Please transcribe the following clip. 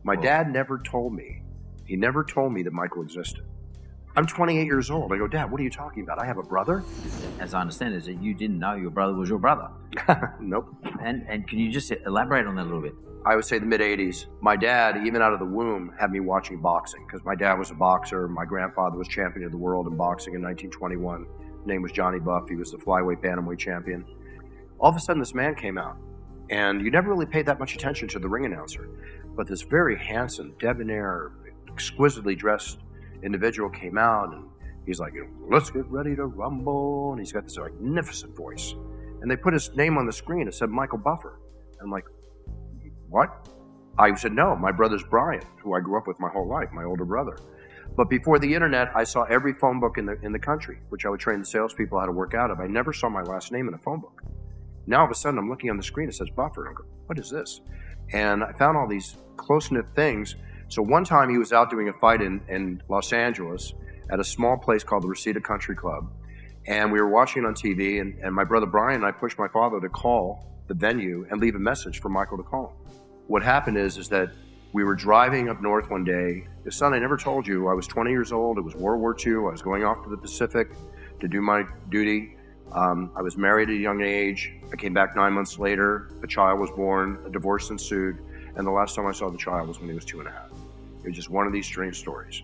My dad never told me. He never told me that Michael existed. I'm 28 years old. I go, Dad, what are you talking about? I have a brother? As I understand it, is that you didn't know your brother was your brother. Nope. And can you just elaborate on that a little bit? I would say the mid-'80s. My dad, even out of the womb, had me watching boxing because my dad was a boxer. My grandfather was champion of the world in boxing in 1921. His name was Johnny Buff. He was the flyweight bantamweight champion. All of a sudden, this man came out, and you never really paid that much attention to the ring announcer. But this very handsome, debonair, exquisitely dressed individual came out, and he's like, let's get ready to rumble. And he's got this magnificent voice. And they put his name on the screen. It said Michael Buffer. And I'm like, what? I said, no, my brother's Brian, who I grew up with my whole life, my older brother. But before the internet, I saw every phone book in the country, which I would train the salespeople how to work out of. I never saw my last name in a phone book. Now all of a sudden I'm looking on the screen, it says Buffer. I go, what is this? And I found all these close-knit things. So one time he was out doing a fight in Los Angeles at a small place called the Reseda Country Club. And we were watching it on TV, and my brother Brian and I pushed my father to call the venue and leave a message for Michael to call him. What happened is that we were driving up north one day. Son, I never told you, I was 20 years old. It was World War II. I was going off to the Pacific to do my duty. I was married at a young age. I came back 9 months later. A child was born. A divorce ensued. And the last time I saw the child was when he was 2.5. It was just one of these strange stories.